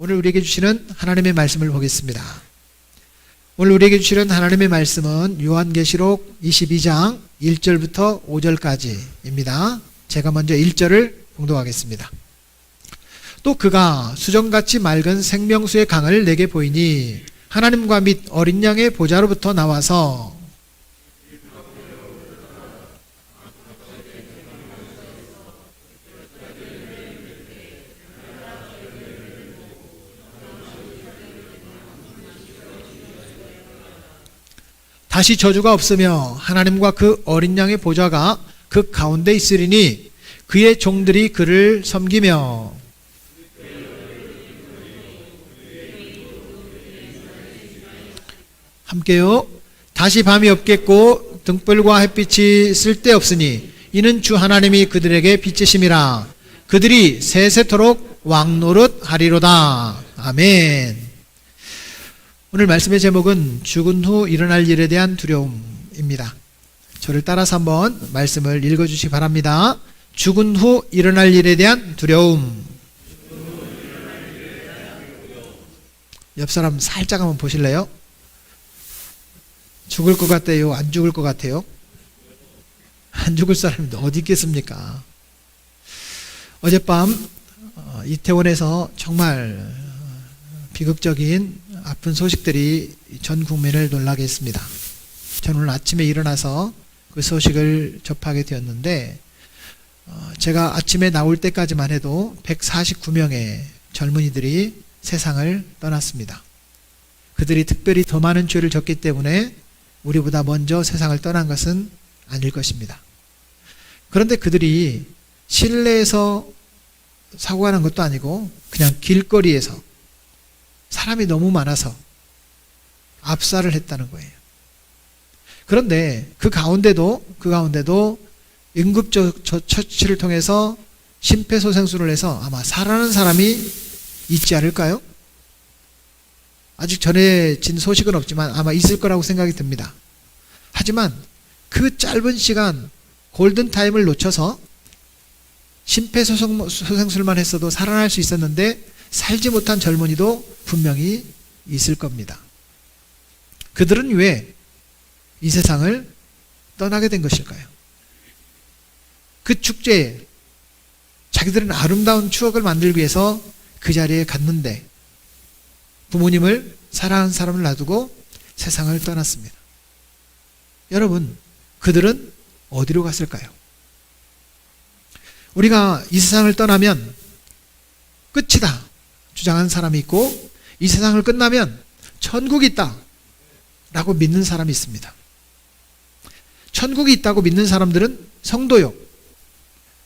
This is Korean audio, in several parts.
오늘 우리에게 주시는 하나님의 말씀을 보겠습니다. 오늘 우리에게 주시는 하나님의 말씀은 요한계시록 22장 1절부터 5절까지입니다. 제가 먼저 1절을 봉독하겠습니다. 또 그가 수정같이 맑은 생명수의 강을 내게 보이니 하나님과 및 어린 양의 보좌로부터 나와서 다시 저주가 없으며 하나님과 그 어린 양의 보좌가 그 가운데 있으리니 그의 종들이 그를 섬기며 함께요. 다시 밤이 없겠고 등불과 햇빛이 쓸데없으니 이는 주 하나님이 그들에게 빛이심이라. 그들이 세세토록 왕노릇 하리로다. 아멘. 오늘 말씀의 제목은 죽은 후 일어날 일에 대한 두려움입니다. 저를 따라서 한번 말씀을 읽어주시기 바랍니다. 죽은 후 일어날 일에 대한 두려움. 옆 사람 살짝 한번 보실래요? 죽을 것 같아요? 안 죽을 것 같아요? 안 죽을 사람이 어디 있겠습니까? 어젯밤 이태원에서 정말 비극적인 아픈 소식들이 전 국민을 놀라게 했습니다. 저는 오늘 아침에 일어나서 그 소식을 접하게 되었는데 제가 아침에 나올 때까지만 해도 149명의 젊은이들이 세상을 떠났습니다. 그들이 특별히 더 많은 죄를 졌기 때문에 우리보다 먼저 세상을 떠난 것은 아닐 것입니다. 그런데 그들이 실내에서 사고가 난 것도 아니고 그냥 길거리에서 사람이 너무 많아서 압살을 했다는 거예요. 그런데 그 가운데도 응급 처치를 통해서 심폐소생술을 해서 아마 살아나는 사람이 있지 않을까요? 아직 전해진 소식은 없지만 아마 있을 거라고 생각이 듭니다. 하지만 그 짧은 시간 골든타임을 놓쳐서 심폐소생술만 했어도 살아날 수 있었는데 살지 못한 젊은이도 분명히 있을 겁니다. 그들은 왜 이 세상을 떠나게 된 것일까요? 그 축제에 자기들은 아름다운 추억을 만들기 위해서 그 자리에 갔는데 부모님을 사랑하는 사람을 놔두고 세상을 떠났습니다. 여러분, 그들은 어디로 갔을까요? 우리가 이 세상을 떠나면 끝이다 주장하는 사람이 있고 이 세상을 끝나면 천국이 있다 라고 믿는 사람이 있습니다. 천국이 있다고 믿는 사람들은 성도요,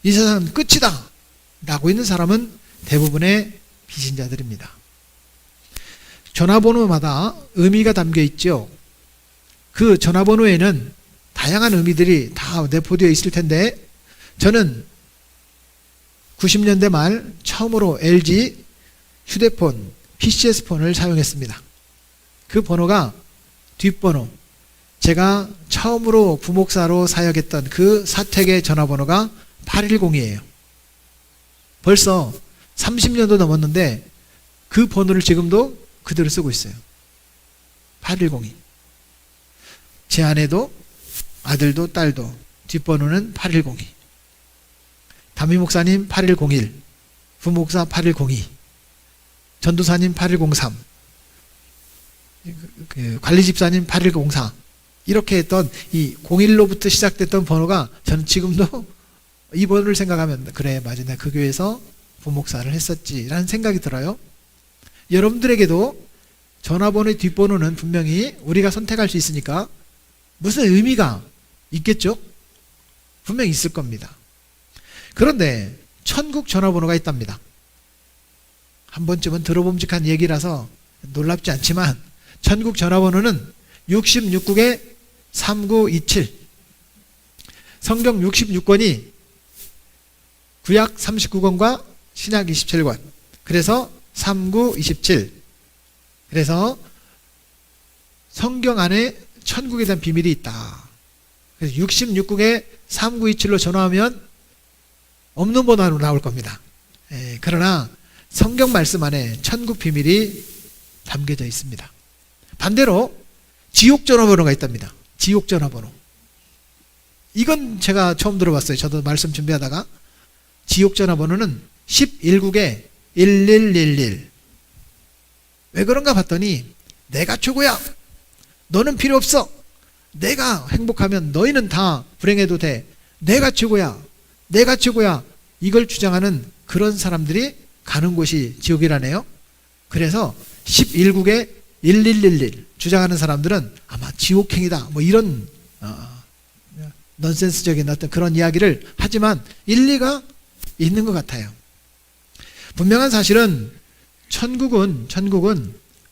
이 세상은 끝이다 라고 있는 사람은 대부분의 비신자들입니다. 전화번호마다 의미가 담겨 있죠. 그 전화번호에는 다양한 의미들이 다 내포되어 있을 텐데 저는 90년대 말 처음으로 LG 휴대폰, PCS폰을 사용했습니다. 그 번호가 뒷번호, 제가 처음으로 부목사로 사역했던 그 사택의 전화번호가 810이에요. 벌써 30년도 넘었는데 그 번호를 지금도 그대로 쓰고 있어요. 810이. 제 아내도 아들도 딸도 뒷번호는 8102. 담임 목사님 8101, 부목사 8102, 전도사님 8103, 관리집사님 8104. 이렇게 했던 이 01로부터 시작됐던 번호가 저는 지금도 이 번호를 생각하면 그래 맞아 내가 그 교회에서 부목사를 했었지라는 생각이 들어요. 여러분들에게도 전화번호의 뒷번호는 분명히 우리가 선택할 수 있으니까 무슨 의미가 있겠죠? 분명히 있을 겁니다. 그런데 천국 전화번호가 있답니다. 한 번쯤은 들어봄직한 얘기라서 놀랍지 않지만 천국 전화번호는 66국에 3927. 성경 66권이 구약 39권과 신약 27권. 그래서 3927. 그래서 성경 안에 천국에 대한 비밀이 있다. 그래서 66국에 3927로 전화하면 없는 번호로 나올 겁니다. 그러나 성경 말씀 안에 천국 비밀이 담겨져 있습니다. 반대로 지옥 전화번호가 있답니다. 지옥 전화번호. 이건 제가 처음 들어봤어요. 저도 말씀 준비하다가. 지옥 전화번호는 11국에 1111. 왜 그런가 봤더니 내가 최고야. 너는 필요 없어. 내가 행복하면 너희는 다 불행해도 돼. 내가 최고야. 내가 최고야. 이걸 주장하는 그런 사람들이 가는 곳이 지옥이라네요. 그래서 11국에 1111 주장하는 사람들은 아마 지옥행이다. 뭐 이런 넌센스적인 어떤 그런 이야기를 하지만 일리가 있는 것 같아요. 분명한 사실은 천국은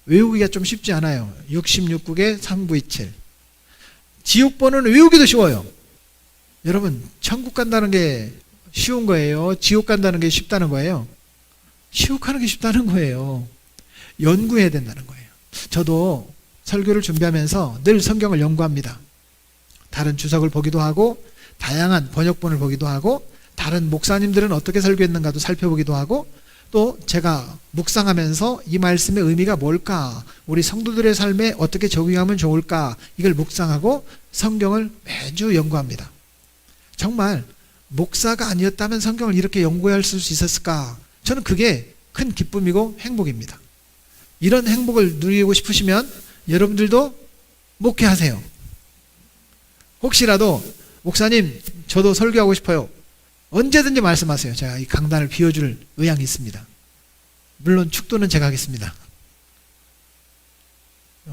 외우기가 좀 쉽지 않아요. 66국에 3927. 지옥 번호는 외우기도 쉬워요. 여러분, 천국 간다는 게 쉬운 거예요? 지옥 간다는 게 쉽다는 거예요? 지옥 가는 게 쉽다는 거예요. 연구해야 된다는 거예요. 저도 설교를 준비하면서 늘 성경을 연구합니다. 다른 주석을 보기도 하고 다양한 번역본을 보기도 하고 다른 목사님들은 어떻게 설교했는가도 살펴보기도 하고 또 제가 묵상하면서 이 말씀의 의미가 뭘까? 우리 성도들의 삶에 어떻게 적용하면 좋을까? 이걸 묵상하고 성경을 매주 연구합니다. 정말 목사가 아니었다면 성경을 이렇게 연구할 수 있었을까? 저는 그게 큰 기쁨이고 행복입니다. 이런 행복을 누리고 싶으시면 여러분들도 목회하세요. 혹시라도 목사님 저도 설교하고 싶어요. 언제든지 말씀하세요. 제가 이 강단을 비워줄 의향이 있습니다. 물론 축도는 제가 하겠습니다.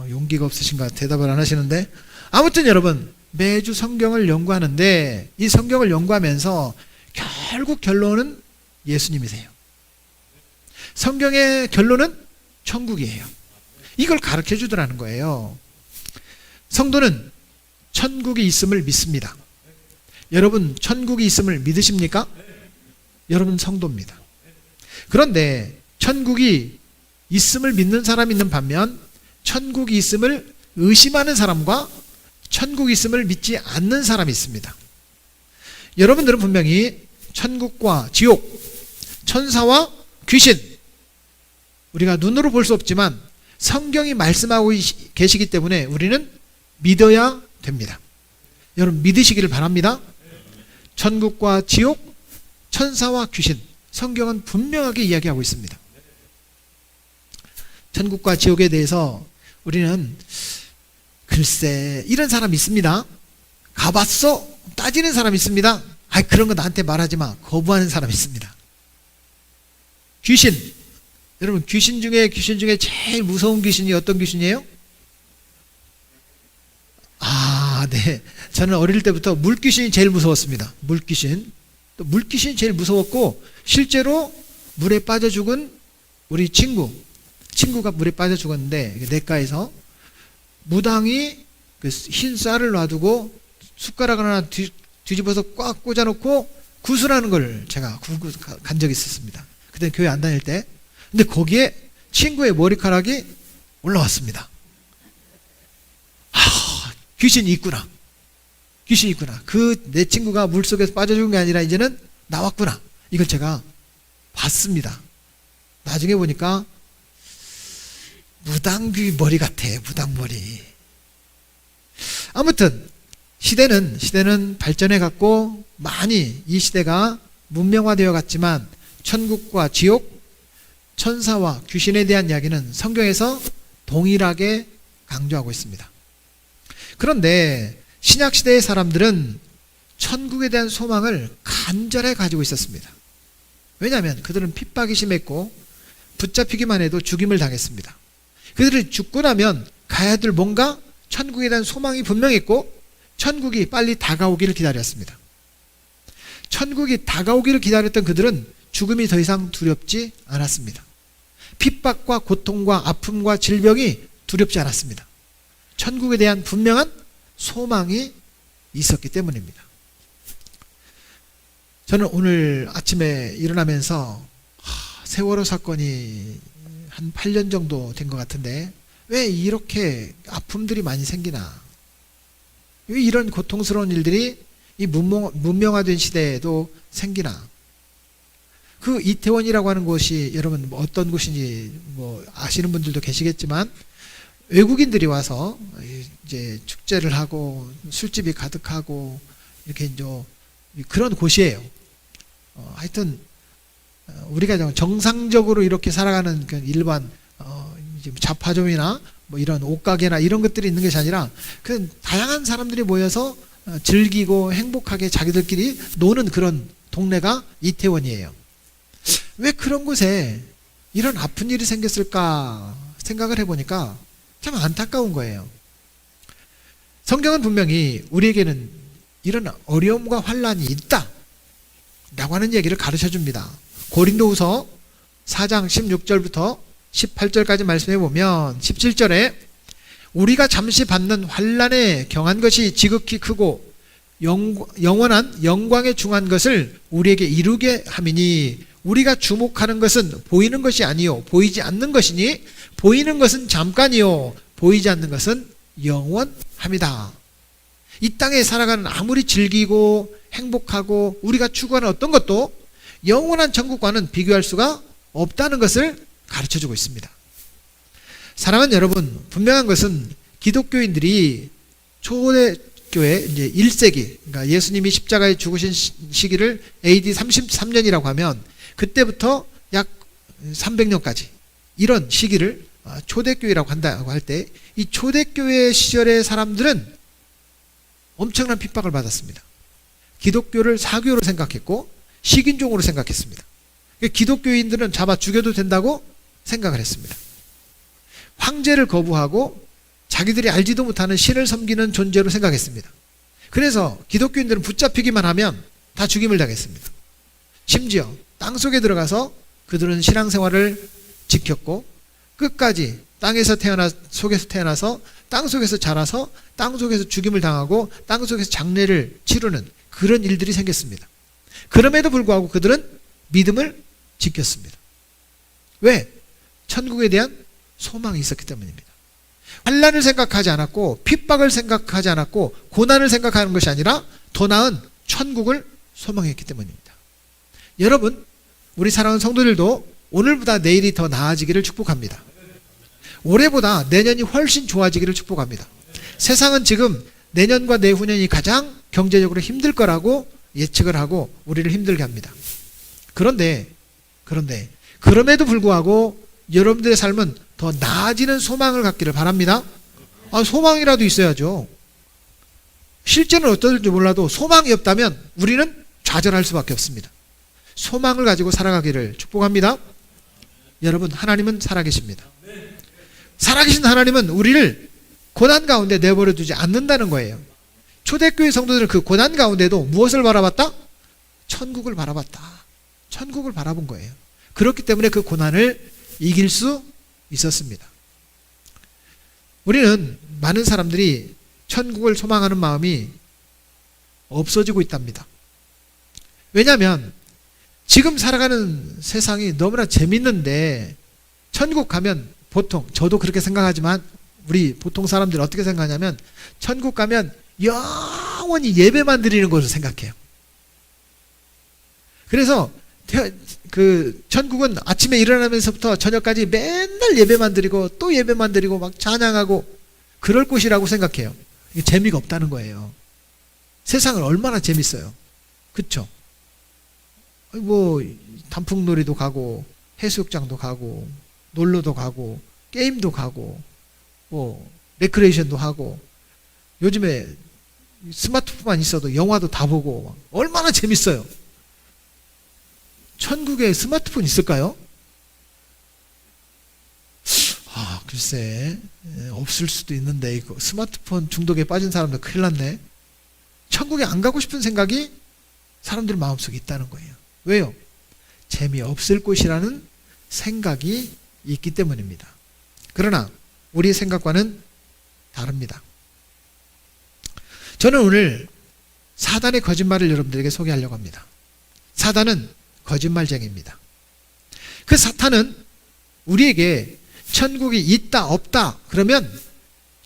용기가 없으신가 대답을 안 하시는데 아무튼 여러분 매주 성경을 연구하는데 이 성경을 연구하면서 결국 결론은 예수님이세요. 성경의 결론은 천국이에요. 이걸 가르쳐 주더라는 거예요. 성도는 천국이 있음을 믿습니다. 여러분 천국이 있음을 믿으십니까? 여러분 성도입니다. 그런데 천국이 있음을 믿는 사람이 있는 반면 천국이 있음을 의심하는 사람과 천국이 있음을 믿지 않는 사람이 있습니다. 여러분들은 분명히 천국과 지옥, 천사와 귀신, 우리가 눈으로 볼 수 없지만 성경이 말씀하고 계시기 때문에 우리는 믿어야 됩니다. 여러분 믿으시기를 바랍니다. 천국과 지옥, 천사와 귀신, 성경은 분명하게 이야기하고 있습니다. 천국과 지옥에 대해서 우리는 글쎄 이런 사람 있습니다. 가봤어? 따지는 사람 있습니다. 아이 그런 거 나한테 말하지 마. 거부하는 사람 있습니다. 귀신, 여러분 귀신 중에 제일 무서운 귀신이 어떤 귀신이에요? 네. 저는 어릴 때부터 물귀신이 제일 무서웠습니다. 물귀신. 또 물귀신이 제일 무서웠고 실제로 물에 빠져 죽은 우리 친구가 물에 빠져 죽었는데 내과에서 무당이 그 흰 쌀을 놔두고 숟가락을 하나 뒤집어서 꽉 꽂아놓고 구슬하는 걸 제가 간 적이 있었습니다. 그때 교회 안 다닐 때. 근데 거기에 친구의 머리카락이 올라왔습니다. 귀신이 있구나. 귀신이 있구나. 내 친구가 물속에서 빠져 죽은 게 아니라 이제는 나왔구나. 이걸 제가 봤습니다. 나중에 보니까 무당귀 머리 같아. 무당머리. 아무튼 시대는 발전해 갔고 많이 이 시대가 문명화되어 갔지만 천국과 지옥, 천사와 귀신에 대한 이야기는 성경에서 동일하게 강조하고 있습니다. 그런데 신약시대의 사람들은 천국에 대한 소망을 간절히 가지고 있었습니다. 왜냐하면 그들은 핍박이 심했고 붙잡히기만 해도 죽임을 당했습니다. 그들이 죽고 나면 가야 될 뭔가 천국에 대한 소망이 분명했고 천국이 빨리 다가오기를 기다렸습니다. 천국이 다가오기를 기다렸던 그들은 죽음이 더 이상 두렵지 않았습니다. 핍박과 고통과 아픔과 질병이 두렵지 않았습니다. 천국에 대한 분명한 소망이 있었기 때문입니다. 저는 오늘 아침에 일어나면서 세월호 사건이 한 8년 정도 된 것 같은데 왜 이렇게 아픔들이 많이 생기나? 왜 이런 고통스러운 일들이 이 문명화된 시대에도 생기나? 그 이태원이라고 하는 곳이 여러분 뭐 어떤 곳인지 뭐 아시는 분들도 계시겠지만 외국인들이 와서 이제 축제를 하고 술집이 가득하고 이렇게 이제 그런 곳이에요. 하여튼 우리가 정상적으로 이렇게 살아가는 그 일반 이제 잡화점이나 뭐 이런 옷가게나 이런 것들이 있는 것이 아니라 그 다양한 사람들이 모여서 즐기고 행복하게 자기들끼리 노는 그런 동네가 이태원이에요. 왜 그런 곳에 이런 아픈 일이 생겼을까 생각을 해보니까 참 안타까운 거예요. 성경은 분명히 우리에게는 이런 어려움과 환란이 있다 라고 하는 얘기를 가르쳐 줍니다. 고린도후서 4장 16절부터 18절까지 말씀해 보면 17절에 우리가 잠시 받는 환란에 경한 것이 지극히 크고 영원한 영광에 중한 것을 우리에게 이루게 함이니 우리가 주목하는 것은 보이는 것이 아니요 보이지 않는 것이니 보이는 것은 잠깐이요 보이지 않는 것은 영원합니다. 이 땅에 살아가는 아무리 즐기고 행복하고 우리가 추구하는 어떤 것도 영원한 천국과는 비교할 수가 없다는 것을 가르쳐주고 있습니다. 사랑하는 여러분, 분명한 것은 기독교인들이 초대교회 이제 1세기, 그러니까 예수님이 십자가에 죽으신 시기를 AD 33년이라고 하면 그때부터 약 300년까지 이런 시기를 초대교회라고 한다고 할 때 이 초대교회 시절의 사람들은 엄청난 핍박을 받았습니다. 기독교를 사교로 생각했고 식인종으로 생각했습니다. 기독교인들은 잡아 죽여도 된다고 생각을 했습니다. 황제를 거부하고 자기들이 알지도 못하는 신을 섬기는 존재로 생각했습니다. 그래서 기독교인들은 붙잡히기만 하면 다 죽임을 당했습니다. 심지어 땅속에 들어가서 그들은 신앙생활을 지켰고 끝까지 속에서 태어나서 땅속에서 자라서 땅속에서 죽임을 당하고 땅속에서 장례를 치르는 그런 일들이 생겼습니다. 그럼에도 불구하고 그들은 믿음을 지켰습니다. 왜? 천국에 대한 소망이 있었기 때문입니다. 환난을 생각하지 않았고 핍박을 생각하지 않았고 고난을 생각하는 것이 아니라 더 나은 천국을 소망했기 때문입니다. 여러분, 우리 사랑하는 성도들도 오늘보다 내일이 더 나아지기를 축복합니다. 올해보다 내년이 훨씬 좋아지기를 축복합니다. 세상은 지금 내년과 내후년이 가장 경제적으로 힘들 거라고 예측을 하고 우리를 힘들게 합니다. 그런데 그럼에도 불구하고 여러분들의 삶은 더 나아지는 소망을 갖기를 바랍니다. 소망이라도 있어야죠. 실제는 어떨지 몰라도 소망이 없다면 우리는 좌절할 수밖에 없습니다. 소망을 가지고 살아가기를 축복합니다. 여러분, 하나님은 살아계십니다. 살아계신 하나님은 우리를 고난 가운데 내버려 두지 않는다는 거예요. 초대교회 성도들은 그 고난 가운데도 무엇을 바라봤다? 천국을 바라봤다. 천국을 바라본 거예요. 그렇기 때문에 그 고난을 이길 수 있었습니다. 우리는 많은 사람들이 천국을 소망하는 마음이 없어지고 있답니다. 왜냐하면 지금 살아가는 세상이 너무나 재밌는데 천국 가면 보통 저도 그렇게 생각하지만 우리 보통 사람들이 어떻게 생각하냐면 천국 가면 영원히 예배만 드리는 것으로 생각해요. 그래서 그 천국은 아침에 일어나면서부터 저녁까지 맨날 예배만 드리고 또 예배만 드리고 막 찬양하고 그럴 곳이라고 생각해요. 이게 재미가 없다는 거예요. 세상은 얼마나 재밌어요. 그쵸? 뭐 단풍놀이도 가고 해수욕장도 가고 놀러도 가고 게임도 가고 뭐 레크레이션도 하고 요즘에 스마트폰만 있어도 영화도 다 보고 얼마나 재밌어요. 천국에 스마트폰 있을까요? 글쎄 없을 수도 있는데 이거 스마트폰 중독에 빠진 사람들 큰일 났네. 천국에 안 가고 싶은 생각이 사람들 마음속에 있다는 거예요. 왜요? 재미없을 곳이라는 생각이 있기 때문입니다. 그러나 우리의 생각과는 다릅니다. 저는 오늘 사단의 거짓말을 여러분들에게 소개하려고 합니다. 사단은 거짓말쟁이입니다. 그 사탄은 우리에게 천국이 있다 없다 그러면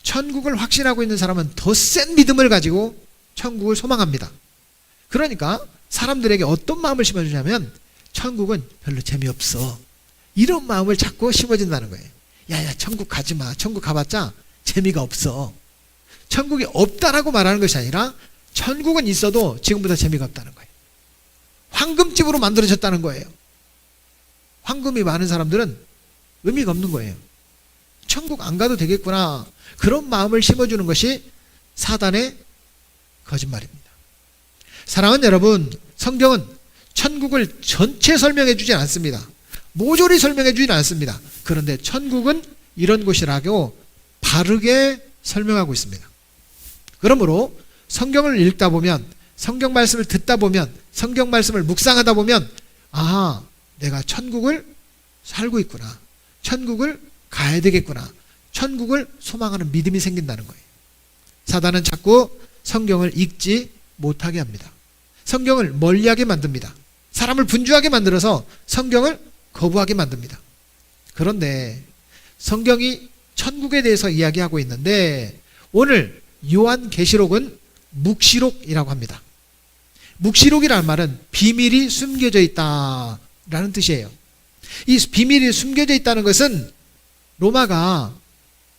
천국을 확신하고 있는 사람은 더 센 믿음을 가지고 천국을 소망합니다. 그러니까 사람들에게 어떤 마음을 심어주냐면 천국은 별로 재미없어. 이런 마음을 자꾸 심어준다는 거예요. 야야, 천국 가지 마. 천국 가봤자 재미가 없어. 천국이 없다라고 말하는 것이 아니라 천국은 있어도 지금보다 재미가 없다는 거예요. 황금집으로 만들어졌다는 거예요. 황금이 많은 사람들은 의미가 없는 거예요. 천국 안 가도 되겠구나. 그런 마음을 심어주는 것이 사단의 거짓말입니다. 사랑하는 여러분, 성경은 천국을 전체 설명해 주진 않습니다. 모조리 설명해 주진 않습니다. 그런데 천국은 이런 곳이라고 바르게 설명하고 있습니다. 그러므로 성경을 읽다 보면, 성경 말씀을 듣다 보면, 성경 말씀을 묵상하다 보면, 아, 내가 천국을 살고 있구나. 천국을 가야 되겠구나. 천국을 소망하는 믿음이 생긴다는 거예요. 사단은 자꾸 성경을 읽지 못하게 합니다. 성경을 멀리하게 만듭니다. 사람을 분주하게 만들어서 성경을 거부하게 만듭니다. 그런데 성경이 천국에 대해서 이야기하고 있는데 오늘 요한계시록은 묵시록이라고 합니다. 묵시록이라는 말은 비밀이 숨겨져 있다라는 뜻이에요. 이 비밀이 숨겨져 있다는 것은 로마가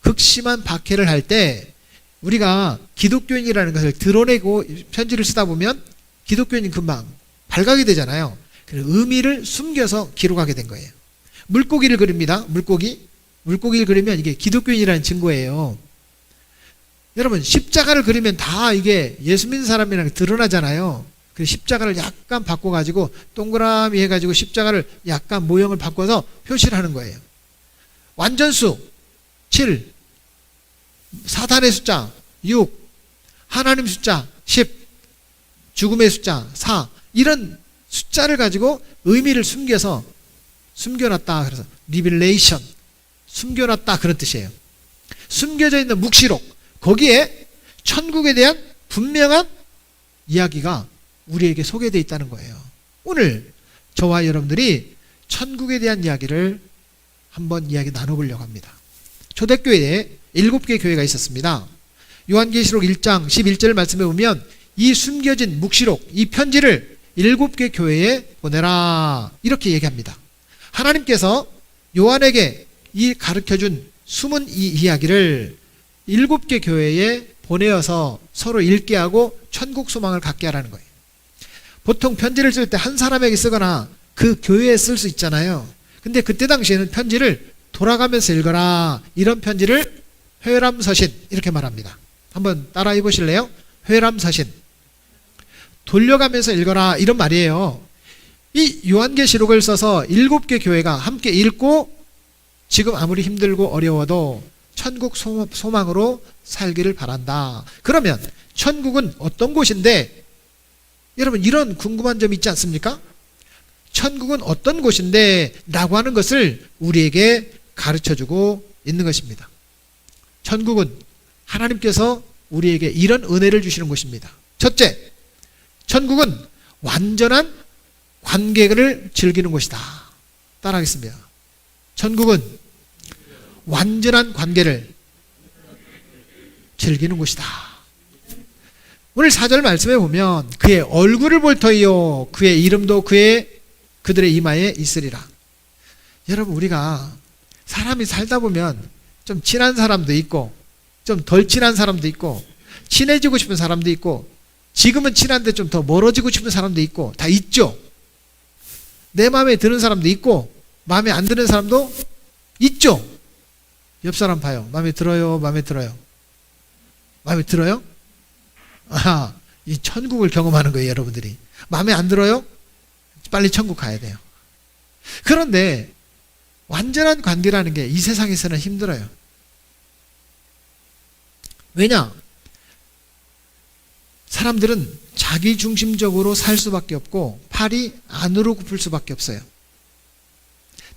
극심한 박해를 할 때 우리가 기독교인이라는 것을 드러내고 편지를 쓰다 보면 기독교인이 금방 발각이 되잖아요. 그래서 의미를 숨겨서 기록하게 된 거예요. 물고기를 그립니다. 물고기를 그리면 이게 기독교인이라는 증거예요. 여러분, 십자가를 그리면 다 이게 예수 믿는 사람이라는 게 드러나잖아요. 그래서 십자가를 약간 바꿔가지고 동그라미 해가지고 십자가를 약간 모형을 바꿔서 표시를 하는 거예요. 완전수 7, 사탄의 숫자 6, 하나님 숫자 10, 죽음의 숫자 4, 이런 숫자를 가지고 의미를 숨겨놨다. 그래서 리빌레이션, 숨겨놨다, 그런 뜻이에요. 숨겨져 있는 묵시록, 거기에 천국에 대한 분명한 이야기가 우리에게 소개되어 있다는 거예요. 오늘 저와 여러분들이 천국에 대한 이야기를 한번 이야기 나눠보려고 합니다. 초대교회에 7개 교회가 있었습니다. 요한계시록 1장 11절 말씀에 보면 이 숨겨진 묵시록, 이 편지를 7개 교회에 보내라, 이렇게 얘기합니다. 하나님께서 요한에게 이 가르쳐준 숨은 이 이야기를 7개 교회에 보내어서 서로 읽게 하고 천국 소망을 갖게 하라는 거예요. 보통 편지를 쓸 때 한 사람에게 쓰거나 그 교회에 쓸 수 있잖아요. 근데 그때 당시에는 편지를 돌아가면서 읽어라, 이런 편지를 회람서신, 이렇게 말합니다. 한번 따라해 보실래요? 회람서신, 돌려가면서 읽어라, 이런 말이에요. 이 요한계시록을 써서 7개 교회가 함께 읽고 지금 아무리 힘들고 어려워도 천국 소망으로 살기를 바란다. 그러면 천국은 어떤 곳인데, 여러분 이런 궁금한 점이 있지 않습니까? 천국은 어떤 곳인데 라고 하는 것을 우리에게 가르쳐주고 있는 것입니다. 천국은 하나님께서 우리에게 이런 은혜를 주시는 곳입니다. 첫째, 천국은 완전한 관계를 즐기는 곳이다. 따라하겠습니다. 천국은 완전한 관계를 즐기는 곳이다. 오늘 4절 말씀에 보면 그의 얼굴을 볼 터이요 그의 이름도 그들의 이마에 있으리라. 여러분, 우리가 사람이 살다 보면 좀 친한 사람도 있고 좀 덜 친한 사람도 있고 친해지고 싶은 사람도 있고 지금은 친한데 좀 더 멀어지고 싶은 사람도 있고 다 있죠. 내 마음에 드는 사람도 있고 마음에 안 드는 사람도 있죠. 옆 사람 봐요. 마음에 들어요? 마음에 들어요? 마음에 들어요? 아, 이 천국을 경험하는 거예요, 여러분들이. 마음에 안 들어요? 빨리 천국 가야 돼요. 그런데 완전한 관계라는 게 이 세상에서는 힘들어요. 왜냐? 사람들은 자기중심적으로 살 수밖에 없고 팔이 안으로 굽을 수밖에 없어요.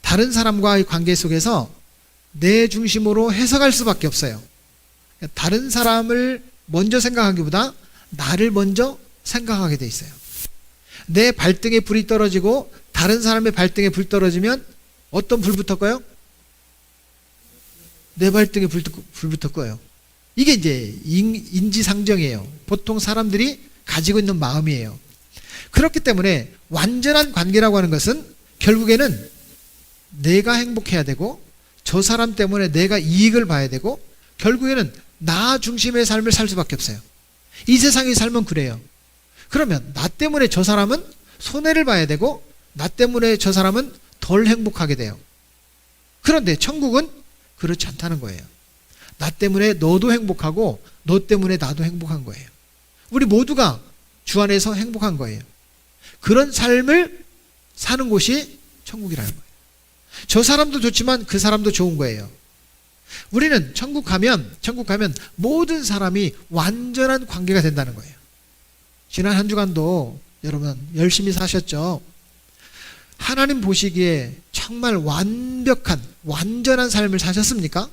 다른 사람과의 관계 속에서 내 중심으로 해석할 수밖에 없어요. 다른 사람을 먼저 생각하기보다 나를 먼저 생각하게 돼 있어요. 내 발등에 불이 떨어지고 다른 사람의 발등에 불 떨어지면 어떤 불부터 꺼요? 내 발등에 불부터 꺼요. 이게 이제 인지상정이에요. 보통 사람들이 가지고 있는 마음이에요. 그렇기 때문에 완전한 관계라고 하는 것은 결국에는 내가 행복해야 되고 저 사람 때문에 내가 이익을 봐야 되고 결국에는 나 중심의 삶을 살 수밖에 없어요. 이 세상의 삶은 그래요. 그러면 나 때문에 저 사람은 손해를 봐야 되고 나 때문에 저 사람은 덜 행복하게 돼요. 그런데 천국은 그렇지 않다는 거예요. 나 때문에 너도 행복하고 너 때문에 나도 행복한 거예요. 우리 모두가 주 안에서 행복한 거예요. 그런 삶을 사는 곳이 천국이라는 거예요. 저 사람도 좋지만 그 사람도 좋은 거예요. 우리는 천국 가면 모든 사람이 완전한 관계가 된다는 거예요. 지난 한 주간도 여러분 열심히 사셨죠? 하나님 보시기에 정말 완벽한 완전한 삶을 사셨습니까?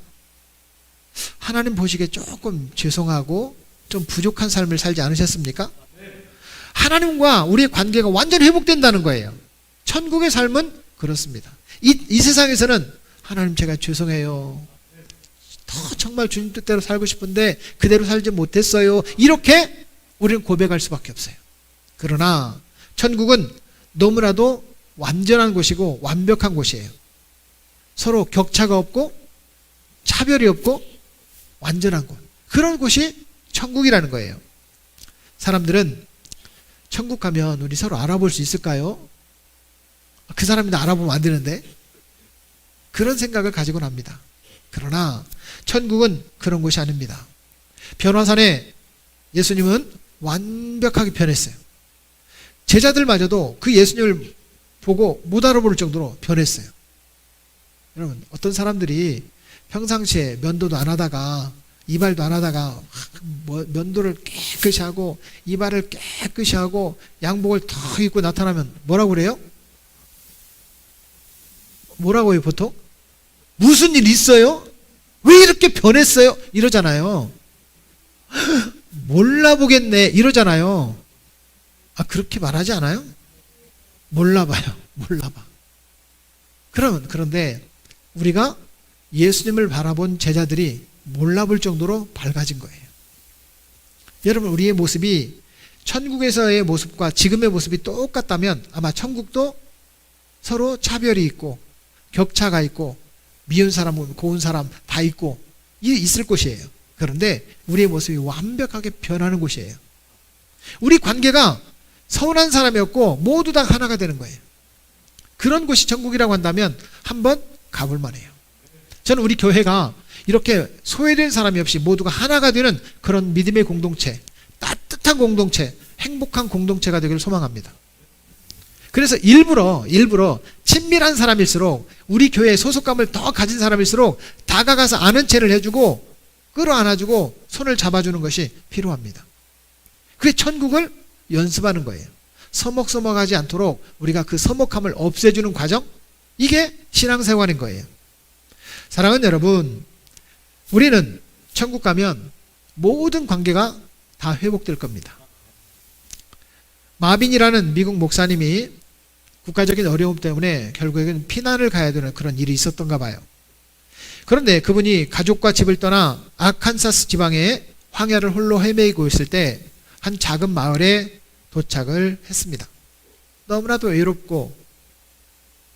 하나님 보시기에 조금 죄송하고 좀 부족한 삶을 살지 않으셨습니까? 하나님과 우리의 관계가 완전히 회복된다는 거예요. 천국의 삶은 그렇습니다. 이 세상에서는 하나님 제가 죄송해요. 더 정말 주님 뜻대로 살고 싶은데 그대로 살지 못했어요. 이렇게 우리는 고백할 수밖에 없어요. 그러나 천국은 너무나도 완전한 곳이고 완벽한 곳이에요. 서로 격차가 없고 차별이 없고 완전한 곳. 그런 곳이 천국이라는 거예요. 사람들은 천국 가면 우리 서로 알아볼 수 있을까요? 그 사람이 나 알아보면 안 되는데 그런 생각을 가지곤 합니다. 그러나 천국은 그런 곳이 아닙니다. 변화산에 예수님은 완벽하게 변했어요. 제자들마저도 그 예수님을 보고 못 알아볼 정도로 변했어요. 여러분 어떤 사람들이 평상시에 면도도 안 하다가 이발도 안 하다가 면도를 깨끗이 하고 이발을 깨끗이 하고 양복을 더 입고 나타나면 뭐라고 그래요? 뭐라고 해요 보통? 무슨 일 있어요? 왜 이렇게 변했어요? 이러잖아요. 몰라보겠네 이러잖아요. 아 그렇게 말하지 않아요? 몰라봐요. 몰라봐. 그런데 우리가 예수님을 바라본 제자들이 몰라볼 정도로 밝아진 거예요. 여러분 우리의 모습이 천국에서의 모습과 지금의 모습이 똑같다면 아마 천국도 서로 차별이 있고 격차가 있고 미운 사람, 고운 사람 다 있고 있을 곳이에요. 그런데 우리의 모습이 완벽하게 변하는 곳이에요. 우리 관계가 서운한 사람이 없고 모두 다 하나가 되는 거예요. 그런 곳이 천국이라고 한다면 한번 가볼 만해요. 저는 우리 교회가 이렇게 소외된 사람이 없이 모두가 하나가 되는 그런 믿음의 공동체, 따뜻한 공동체, 행복한 공동체가 되기를 소망합니다. 그래서 일부러 친밀한 사람일수록 우리 교회에 소속감을 더 가진 사람일수록 다가가서 아는 체를 해주고 끌어안아주고 손을 잡아주는 것이 필요합니다. 그게 천국을 연습하는 거예요. 서먹서먹하지 않도록 우리가 그 서먹함을 없애주는 과정, 이게 신앙생활인 거예요. 사랑하는 여러분, 우리는 천국 가면 모든 관계가 다 회복될 겁니다. 마빈이라는 미국 목사님이 국가적인 어려움 때문에 결국에는 피난을 가야 되는 그런 일이 있었던가 봐요. 그런데 그분이 가족과 집을 떠나 아칸사스 지방의 황야를 홀로 헤매고 있을 때 한 작은 마을에 도착을 했습니다. 너무나도 외롭고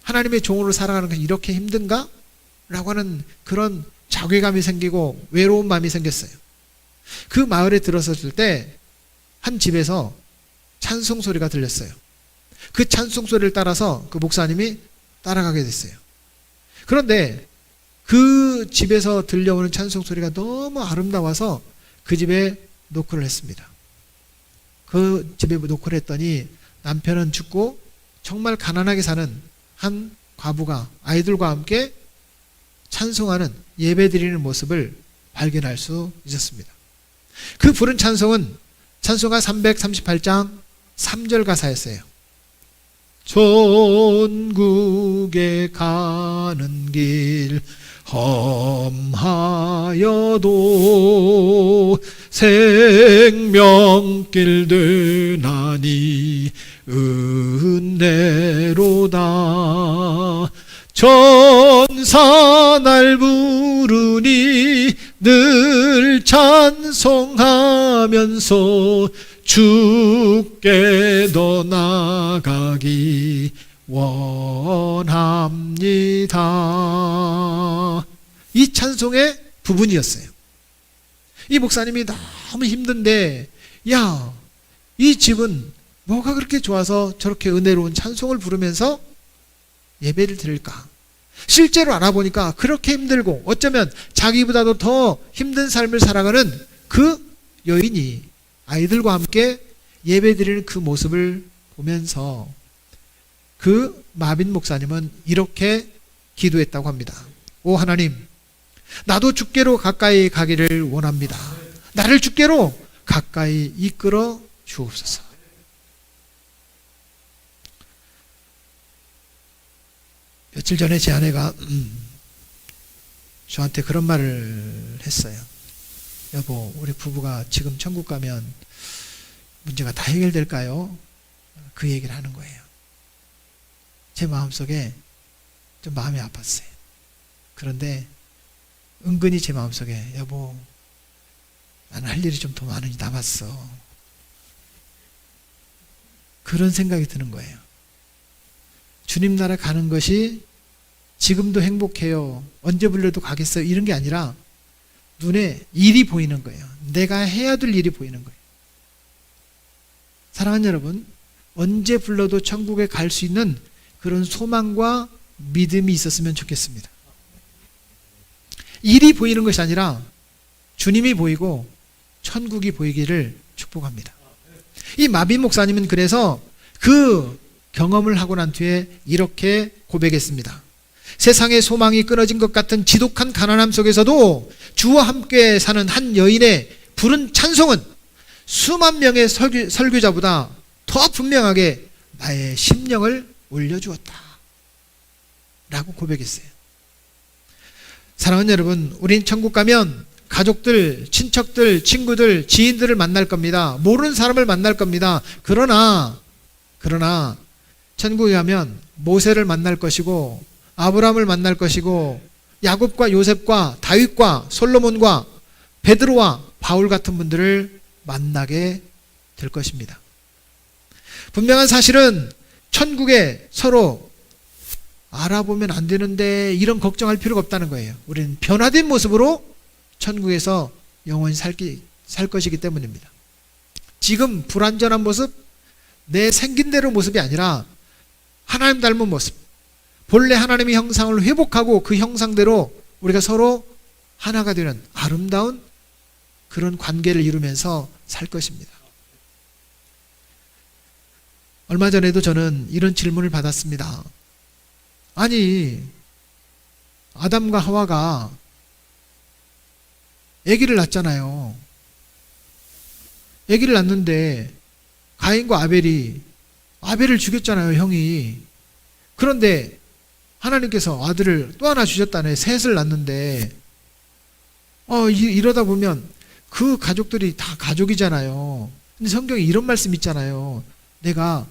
하나님의 종으로 살아가는 것이 이렇게 힘든가? 라고 하는 그런 자괴감이 생기고 외로운 마음이 생겼어요. 그 마을에 들어섰을 때 한 집에서 찬송 소리가 들렸어요. 그 찬송 소리를 따라서 그 목사님이 따라가게 됐어요. 그런데 그 집에서 들려오는 찬송 소리가 너무 아름다워서 그 집에 노크를 했습니다. 그 집에 노크를 했더니 남편은 죽고 정말 가난하게 사는 한 과부가 아이들과 함께 찬송하는 예배드리는 모습을 발견할 수 있었습니다. 그 부른 찬송은 찬송가 338장 3절 가사였어요. 천국에 가는 길 험하여도 생명길 되나니 은혜로다. 천사 날 부르니 늘 찬송하면서 주께도 나가기 원합니다. 이 찬송의 부분이었어요. 이 목사님이 너무 힘든데, 야, 이 집은 뭐가 그렇게 좋아서 저렇게 은혜로운 찬송을 부르면서 예배를 드릴까? 실제로 알아보니까 그렇게 힘들고 어쩌면 자기보다도 더 힘든 삶을 살아가는 그 여인이 아이들과 함께 예배 드리는 그 모습을 보면서 그 마빈 목사님은 이렇게 기도했다고 합니다. 오 하나님, 나도 주께로 가까이 가기를 원합니다. 나를 주께로 가까이 이끌어 주옵소서. 며칠 전에 제 아내가 저한테 그런 말을 했어요. 여보, 우리 부부가 지금 천국 가면 문제가 다 해결될까요? 그 얘기를 하는 거예요. 제 마음속에 좀 마음이 아팠어요. 그런데 은근히 제 마음속에 여보, 나는 할 일이 좀 더 많이 남았어. 그런 생각이 드는 거예요. 주님 나라 가는 것이 지금도 행복해요, 언제 불러도 가겠어요, 이런 게 아니라 눈에 일이 보이는 거예요. 내가 해야 될 일이 보이는 거예요. 사랑하는 여러분, 언제 불러도 천국에 갈 수 있는 그런 소망과 믿음이 있었으면 좋겠습니다. 일이 보이는 것이 아니라 주님이 보이고 천국이 보이기를 축복합니다. 이 마빈 목사님은 그래서 그 경험을 하고 난 뒤에 이렇게 고백했습니다. 세상의 소망이 끊어진 것 같은 지독한 가난함 속에서도 주와 함께 사는 한 여인의 부른 찬송은 수만 명의 설교자보다 더 분명하게 나의 심령을 올려주었다 라고 고백했어요. 사랑하는 여러분, 우린 천국 가면 가족들, 친척들, 친구들, 지인들을 만날 겁니다. 모르는 사람을 만날 겁니다. 그러나 천국에 가면 모세를 만날 것이고 아브라함을 만날 것이고 야곱과 요셉과 다윗과 솔로몬과 베드로와 바울 같은 분들을 만나게 될 것입니다. 분명한 사실은 천국에 서로 알아보면 안 되는데 이런 걱정할 필요가 없다는 거예요. 우리는 변화된 모습으로 천국에서 영원히 살 것이기 때문입니다. 지금 불완전한 모습, 내 생긴 대로 모습이 아니라 하나님 닮은 모습, 본래 하나님의 형상을 회복하고 그 형상대로 우리가 서로 하나가 되는 아름다운 그런 관계를 이루면서 살 것입니다. 얼마 전에도 저는 이런 질문을 받았습니다. 아니, 아담과 하와가 아기를 낳잖아요. 아기를 낳는데 가인과 아벨을 죽였잖아요, 형이. 그런데 하나님께서 아들을 또 하나 주셨다네. 셋을 낳는데 이러다 보면 그 가족들이 다 가족이잖아요. 근데 성경에 이런 말씀 있잖아요. 내가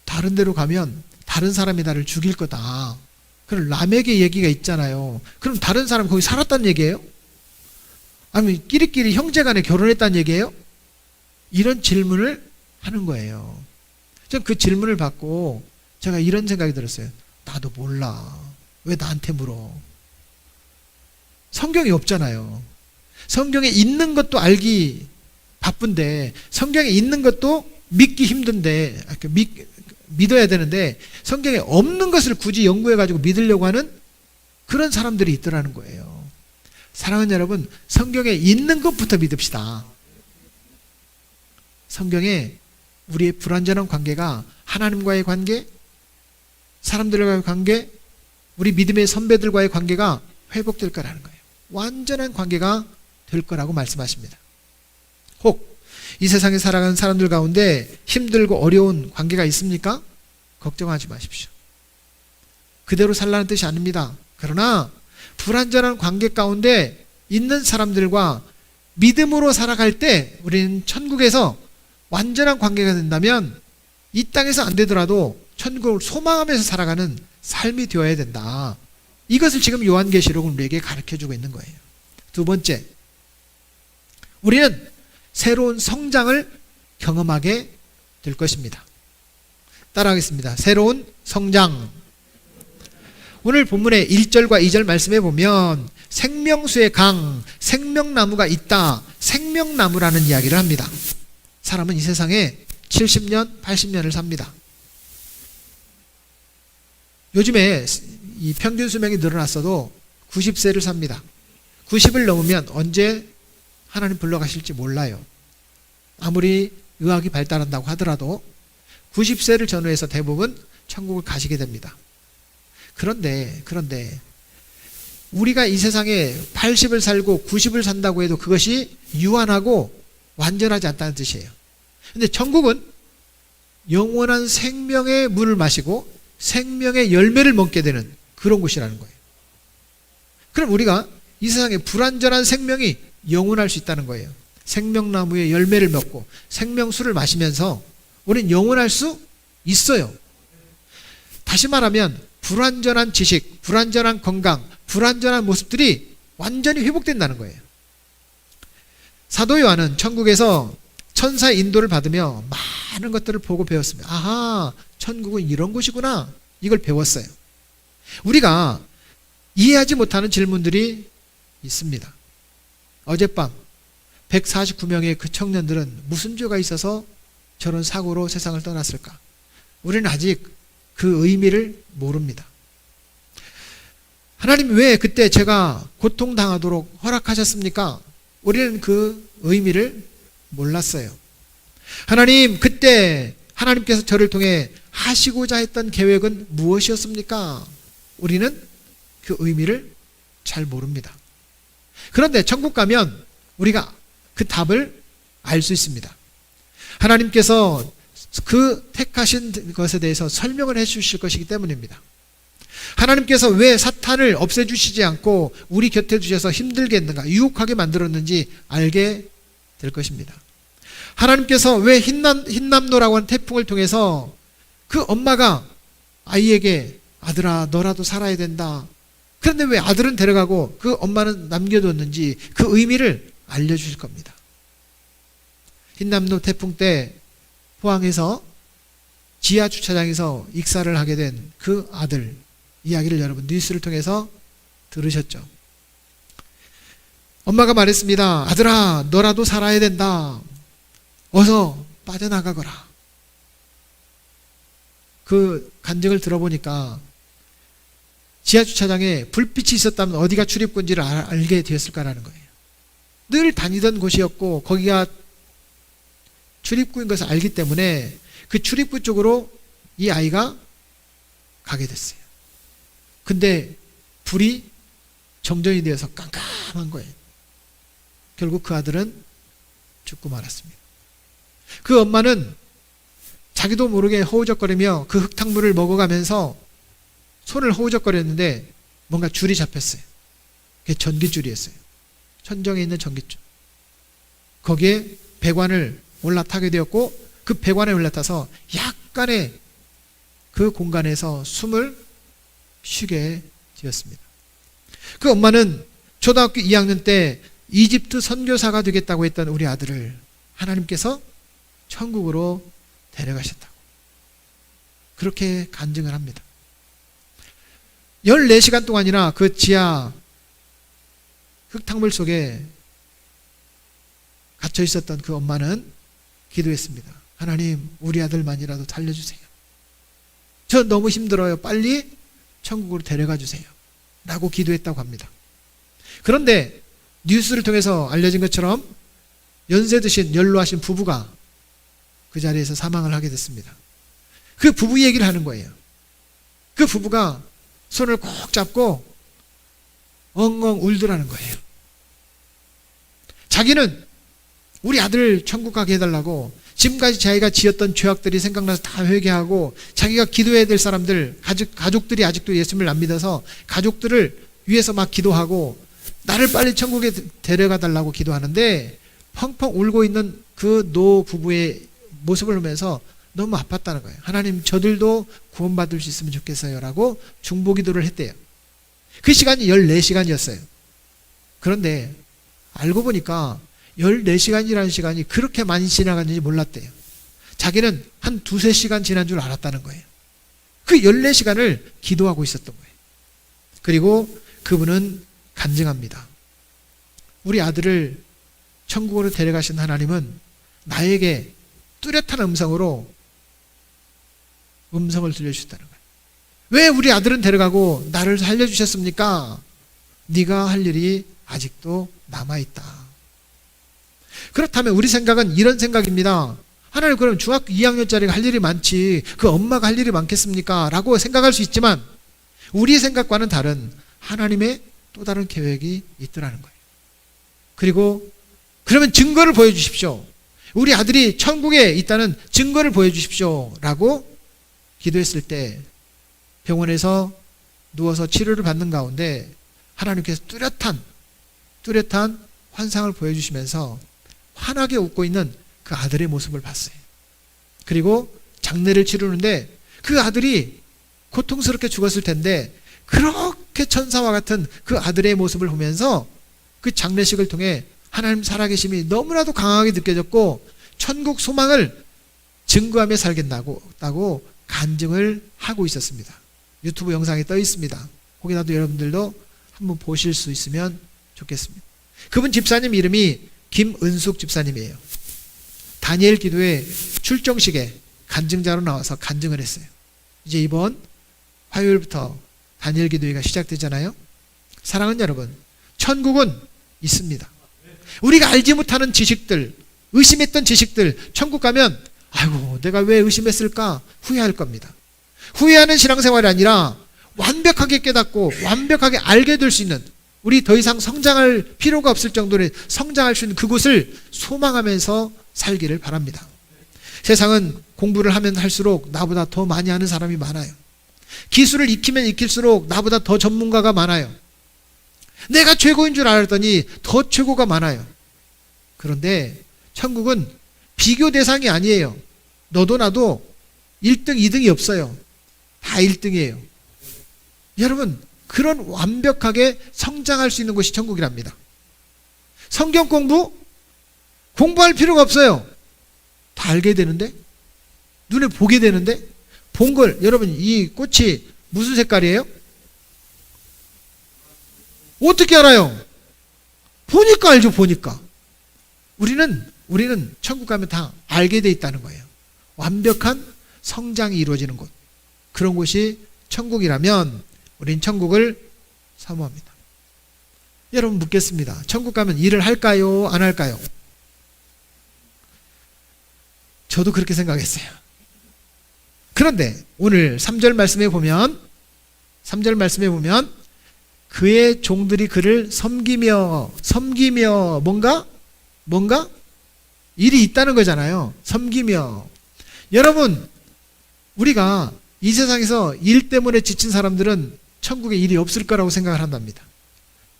다른 데로 가면 다른 사람이 나를 죽일 거다. 그럼 라멕의 얘기가 있잖아요. 그럼 다른 사람이 거기 살았다는 얘기예요? 아니면 끼리끼리 형제간에 결혼했다는 얘기예요? 이런 질문을 하는 거예요. 전 그 질문을 받고 제가 이런 생각이 들었어요. 나도 몰라. 왜 나한테 물어? 성경이 없잖아요. 성경에 있는 것도 알기 바쁜데, 성경에 있는 것도 믿기 힘든데, 믿어야 되는데 성경에 없는 것을 굳이 연구해가지고 믿으려고 하는 그런 사람들이 있더라는 거예요. 사랑하는 여러분, 성경에 있는 것부터 믿읍시다. 성경에 우리의 불완전한 관계가 하나님과의 관계, 사람들과의 관계, 우리 믿음의 선배들과의 관계가 회복될 거라는 거예요. 완전한 관계가 될 거라고 말씀하십니다. 혹 이 세상에 살아가는 사람들 가운데 힘들고 어려운 관계가 있습니까? 걱정하지 마십시오. 그대로 살라는 뜻이 아닙니다. 그러나 불완전한 관계 가운데 있는 사람들과 믿음으로 살아갈 때 우리는 천국에서 완전한 관계가 된다면 이 땅에서 안 되더라도 천국을 소망하면서 살아가는 삶이 되어야 된다. 이것을 지금 요한계시록은 우리에게 가르쳐주고 있는 거예요. 두 번째, 우리는 새로운 성장을 경험하게 될 것입니다. 따라하겠습니다. 새로운 성장. 오늘 본문의 1절과 2절 말씀에 보면 생명수의 강, 생명나무가 있다. 생명나무라는 이야기를 합니다. 사람은 이 세상에 70년, 80년을 삽니다. 요즘에 이 평균 수명이 늘어났어도 90세를 삽니다. 90을 넘으면 언제 하나님 불러가실지 몰라요. 아무리 의학이 발달한다고 하더라도 90세를 전후해서 대부분 천국을 가시게 됩니다. 그런데 우리가 이 세상에 80을 살고 90을 산다고 해도 그것이 유한하고 완전하지 않다는 뜻이에요. 근데 천국은 영원한 생명의 물을 마시고 생명의 열매를 먹게 되는 그런 곳이라는 거예요. 그럼 우리가 이 세상에 불완전한 생명이 영원할 수 있다는 거예요. 생명나무의 열매를 먹고 생명수를 마시면서 우리는 영원할 수 있어요. 다시 말하면 불완전한 지식, 불완전한 건강, 불완전한 모습들이 완전히 회복된다는 거예요. 사도 요한은 천국에서 천사의 인도를 받으며 많은 것들을 보고 배웠습니다. 아하, 천국은 이런 곳이구나. 이걸 배웠어요. 우리가 이해하지 못하는 질문들이 있습니다. 어젯밤 149명의 그 청년들은 무슨 죄가 있어서 저런 사고로 세상을 떠났을까? 우리는 아직 그 의미를 모릅니다. 하나님 왜 그때 제가 고통당하도록 허락하셨습니까? 우리는 그 의미를 몰랐어요. 하나님 그때 하나님께서 저를 통해 하시고자 했던 계획은 무엇이었습니까? 우리는 그 의미를 잘 모릅니다. 그런데 천국 가면 우리가 그 답을 알 수 있습니다. 하나님께서 그 택하신 것에 대해서 설명을 해 주실 것이기 때문입니다. 하나님께서 왜 사탄을 없애주시지 않고 우리 곁에 두셔서 힘들게 했는가, 유혹하게 만들었는지 알게 될 것입니다. 하나님께서 왜 흰남노라고 하는 태풍을 통해서 그 엄마가 아이에게 아들아 너라도 살아야 된다. 그런데 왜 아들은 데려가고 그 엄마는 남겨뒀는지 그 의미를 알려주실 겁니다. 흰남노 태풍 때 포항에서 지하 주차장에서 익사를 하게 된 그 아들 이야기를 여러분 뉴스를 통해서 들으셨죠. 엄마가 말했습니다. 아들아 너라도 살아야 된다. 어서 빠져나가거라. 그 간증을 들어보니까 지하 주차장에 불빛이 있었다면 어디가 출입구인지를 알게 되었을까라는 거예요. 늘 다니던 곳이었고 거기가 출입구인 것을 알기 때문에 그 출입구 쪽으로 이 아이가 가게 됐어요. 근데 불이 정전이 되어서 깜깜한 거예요. 결국 그 아들은 죽고 말았습니다. 그 엄마는 자기도 모르게 허우적거리며 그 흙탕물을 먹어가면서 손을 허우적거렸는데 뭔가 줄이 잡혔어요. 그게 전깃줄이었어요. 천정에 있는 전깃줄. 거기에 배관을 올라타게 되었고 그 배관에 올라타서 약간의 그 공간에서 숨을 쉬게 되었습니다. 그 엄마는 초등학교 2학년 때 이집트 선교사가 되겠다고 했던 우리 아들을 하나님께서 천국으로 데려가셨다고 그렇게 간증을 합니다. 14시간 동안이나 그 지하 흙탕물 속에 갇혀 있었던 그 엄마는 기도했습니다. 하나님 우리 아들만이라도 살려주세요. 저 너무 힘들어요. 빨리 천국으로 데려가 주세요. 라고 기도했다고 합니다. 그런데 뉴스를 통해서 알려진 것처럼 연세 드신 연로하신 부부가 그 자리에서 사망을 하게 됐습니다. 그 부부 얘기를 하는 거예요. 그 부부가 손을 꼭 잡고 엉엉 울더라는 거예요. 자기는 우리 아들 천국 가게 해달라고 지금까지 자기가 지었던 죄악들이 생각나서 다 회개하고 자기가 기도해야 될 사람들, 가족들이 아직도 예수님을 안 믿어서 가족들을 위해서 막 기도하고 나를 빨리 천국에 데려가 달라고 기도하는데 펑펑 울고 있는 그 노 부부의 모습을 보면서 너무 아팠다는 거예요. 하나님 저들도 구원받을 수 있으면 좋겠어요 라고 중보기도를 했대요. 그 시간이 14시간이었어요. 그런데 알고 보니까 14시간이라는 시간이 그렇게 많이 지나갔는지 몰랐대요. 자기는 한 2-3시간 지난 줄 알았다는 거예요. 그 14시간을 기도하고 있었던 거예요. 그리고 그분은 간증합니다. 우리 아들을 천국으로 데려가신 하나님은 나에게 뚜렷한 음성을 들려주셨다는 거예요. 왜 우리 아들은 데려가고 나를 살려주셨습니까? 네가 할 일이 아직도 남아있다. 그렇다면 우리 생각은 이런 생각입니다. 하나님, 그럼 중학교 2학년짜리가 할 일이 많지 그 엄마가 할 일이 많겠습니까? 라고 생각할 수 있지만 우리 생각과는 다른 하나님의 또 다른 계획이 있더라는 거예요. 그리고 그러면 증거를 보여주십시오. 우리 아들이 천국에 있다는 증거를 보여주십시오 라고 기도했을 때 병원에서 누워서 치료를 받는 가운데 하나님께서 뚜렷한 환상을 보여주시면서 환하게 웃고 있는 그 아들의 모습을 봤어요. 그리고 장례를 치르는데 그 아들이 고통스럽게 죽었을 텐데 그렇게 천사와 같은 그 아들의 모습을 보면서 그 장례식을 통해 하나님 살아계심이 너무나도 강하게 느껴졌고 천국 소망을 증거하며 살겠다고 간증을 하고 있었습니다. 유튜브 영상에 떠 있습니다. 혹여라도 여러분들도 한번 보실 수 있으면 좋겠습니다. 그분 집사님 이름이 김은숙 집사님이에요. 다니엘 기도회 출정식에 간증자로 나와서 간증을 했어요. 이제 이번 화요일부터 다니엘 기도회가 시작되잖아요. 사랑하는 여러분, 천국은 있습니다. 우리가 알지 못하는 지식들, 의심했던 지식들, 천국 가면 아이고 내가 왜 의심했을까 후회할 겁니다. 후회하는 신앙생활이 아니라 완벽하게 깨닫고 완벽하게 알게 될 수 있는, 우리 더 이상 성장할 필요가 없을 정도로 성장할 수 있는 그곳을 소망하면서 살기를 바랍니다. 세상은 공부를 하면 할수록 나보다 더 많이 아는 사람이 많아요. 기술을 익히면 익힐수록 나보다 더 전문가가 많아요. 내가 최고인 줄 알았더니 더 최고가 많아요. 그런데 천국은 비교 대상이 아니에요. 너도 나도 1등, 2등이 없어요. 다 1등이에요. 여러분, 그런 완벽하게 성장할 수 있는 곳이 천국이랍니다. 성경 공부할 필요가 없어요. 다 알게 되는데, 눈에 보게 되는데, 본 걸, 여러분 이 꽃이 무슨 색깔이에요? 어떻게 알아요? 보니까 알죠. 보니까. 우리는 천국 가면 다 알게 돼 있다는 거예요. 완벽한 성장이 이루어지는 곳, 그런 곳이 천국이라면 우린 천국을 사모합니다. 여러분 묻겠습니다. 천국 가면 일을 할까요? 안 할까요? 저도 그렇게 생각했어요. 그런데 오늘 3절 말씀에 보면 그의 종들이 그를 섬기며 뭔가 일이 있다는 거잖아요. 섬기며. 여러분, 우리가 이 세상에서 일 때문에 지친 사람들은 천국에 일이 없을 거라고 생각을 한답니다.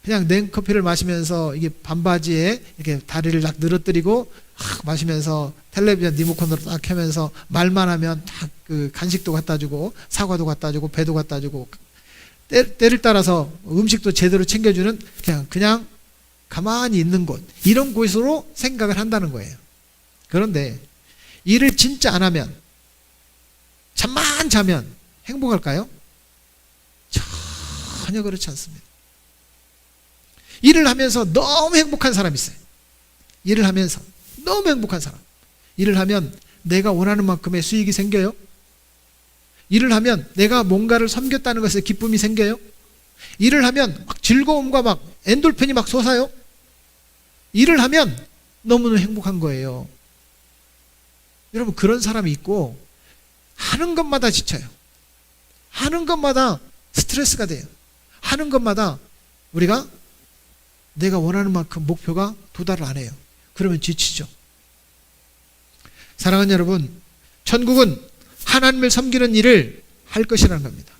그냥 냉커피를 마시면서 이게 반바지에 이렇게 다리를 딱 늘어뜨리고 마시면서 텔레비전 리모컨으로 딱 켜면서 말만 하면 딱 그 간식도 갖다 주고 사과도 갖다 주고 배도 갖다 주고 때를 따라서 음식도 제대로 챙겨주는 그냥 가만히 있는 곳, 이런 곳으로 생각을 한다는 거예요. 그런데 일을 진짜 안 하면, 잠만 자면 행복할까요? 전혀 그렇지 않습니다. 일을 하면서 너무 행복한 사람이 있어요. 일을 하면서 너무 행복한 사람. 일을 하면 내가 원하는 만큼의 수익이 생겨요. 일을 하면 내가 뭔가를 섬겼다는 것에 기쁨이 생겨요. 일을 하면 막 즐거움과 막 엔돌핀이 막 솟아요. 일을 하면 너무너무 행복한 거예요. 여러분, 그런 사람이 있고 하는 것마다 지쳐요. 하는 것마다 스트레스가 돼요. 하는 것마다 우리가 내가 원하는 만큼 목표가 도달을 안 해요. 그러면 지치죠. 사랑하는 여러분, 천국은 하나님을 섬기는 일을 할 것이라는 겁니다.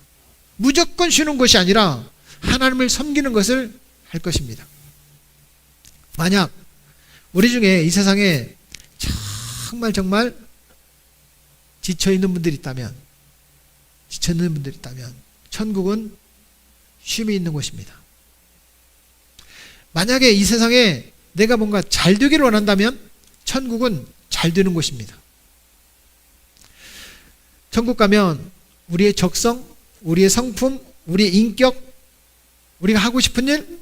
무조건 쉬는 것이 아니라 하나님을 섬기는 것을 할 것입니다. 만약 우리 중에 이 세상에 정말 지쳐있는 분들이 있다면 천국은 쉼이 있는 곳입니다. 만약에 이 세상에 내가 뭔가 잘 되기를 원한다면 천국은 잘 되는 곳입니다. 천국 가면 우리의 적성, 우리의 성품, 우리의 인격, 우리가 하고 싶은 일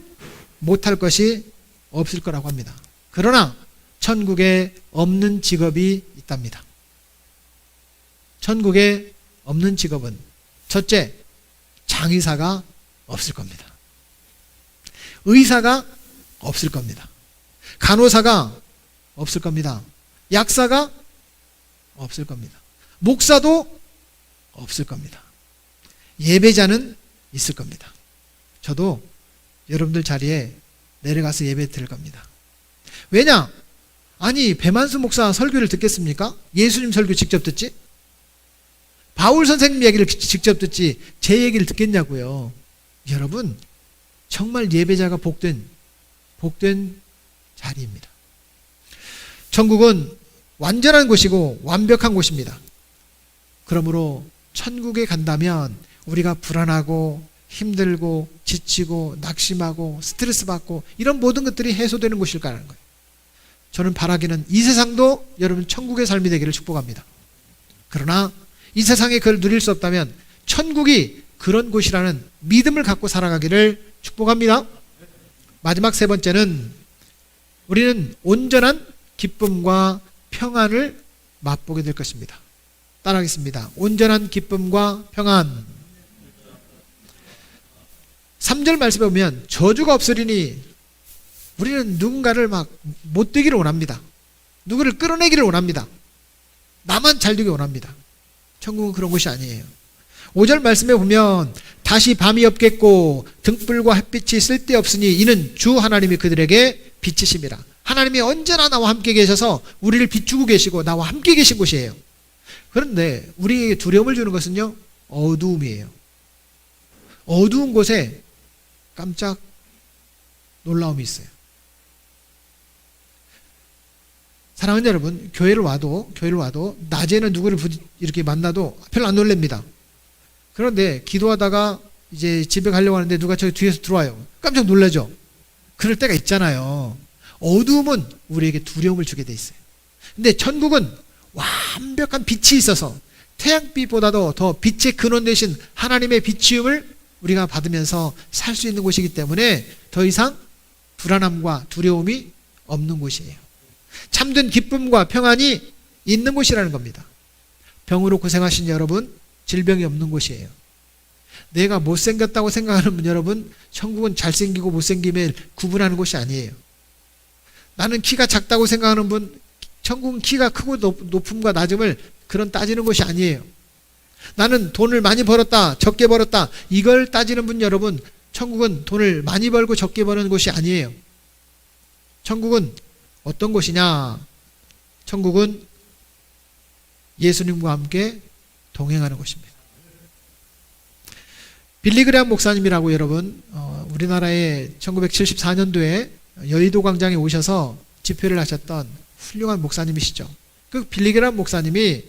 못할 것이 없을 거라고 합니다. 그러나 천국에 없는 직업이 있답니다. 천국에 없는 직업은 첫째, 장의사가 없을 겁니다. 의사가 없을 겁니다. 간호사가 없을 겁니다. 약사가 없을 겁니다. 목사도 없을 겁니다. 예배자는 있을 겁니다. 저도 여러분들 자리에 내려가서 예배 드릴 겁니다. 왜냐? 아니, 배만수 목사 설교를 듣겠습니까? 예수님 설교 직접 듣지? 바울 선생님 얘기를 직접 듣지 제 얘기를 듣겠냐고요. 여러분, 정말 예배자가 복된 자리입니다. 천국은 완전한 곳이고 완벽한 곳입니다. 그러므로 천국에 간다면 우리가 불안하고 힘들고 지치고 낙심하고 스트레스 받고 이런 모든 것들이 해소되는 곳일 거라는 거예요. 저는 바라기는 이 세상도 여러분 천국의 삶이 되기를 축복합니다. 그러나 이 세상에 그걸 누릴 수 없다면 천국이 그런 곳이라는 믿음을 갖고 살아가기를 축복합니다. 마지막 세 번째는 우리는 온전한 기쁨과 평안을 맛보게 될 것입니다. 따라하겠습니다. 온전한 기쁨과 평안. 3절 말씀에 보면 저주가 없으리니 우리는 누군가를 막 못되기를 원합니다. 누구를 끌어내기를 원합니다. 나만 잘 되기 원합니다. 천국은 그런 곳이 아니에요. 5절 말씀에 보면 다시 밤이 없겠고 등불과 햇빛이 쓸데없으니 이는 주 하나님이 그들에게 빛이심이라. 하나님이 언제나 나와 함께 계셔서 우리를 비추고 계시고 나와 함께 계신 곳이에요. 그런데 우리에게 두려움을 주는 것은요, 어두움이에요. 어두운 곳에 깜짝 놀라움이 있어요. 사랑하는 여러분, 교회를 와도 낮에는 누구를 이렇게 만나도 별로 안 놀랍니다. 그런데 기도하다가 이제 집에 가려고 하는데 누가 저기 뒤에서 들어와요. 깜짝 놀라죠. 그럴 때가 있잖아요. 어두움은 우리에게 두려움을 주게 돼 있어요. 근데 천국은 완벽한 빛이 있어서 태양빛보다도 더 빛의 근원 되신 하나님의 비치움을 우리가 받으면서 살 수 있는 곳이기 때문에 더 이상 불안함과 두려움이 없는 곳이에요. 참된 기쁨과 평안이 있는 곳이라는 겁니다. 병으로 고생하신 여러분, 질병이 없는 곳이에요. 내가 못생겼다고 생각하는 분 여러분, 천국은 잘생기고 못생김을 구분하는 곳이 아니에요. 나는 키가 작다고 생각하는 분, 천국은 키가 크고 높음과 낮음을 그런 따지는 것이 아니에요. 나는 돈을 많이 벌었다, 적게 벌었다, 이걸 따지는 분 여러분, 천국은 돈을 많이 벌고 적게 버는 곳이 아니에요. 천국은 어떤 곳이냐? 천국은 예수님과 함께 동행하는 곳입니다. 빌리그레암 목사님이라고 여러분, 우리나라에 1974년도에 여의도 광장에 오셔서 집회를 하셨던 훌륭한 목사님이시죠. 그 빌리그레암 목사님이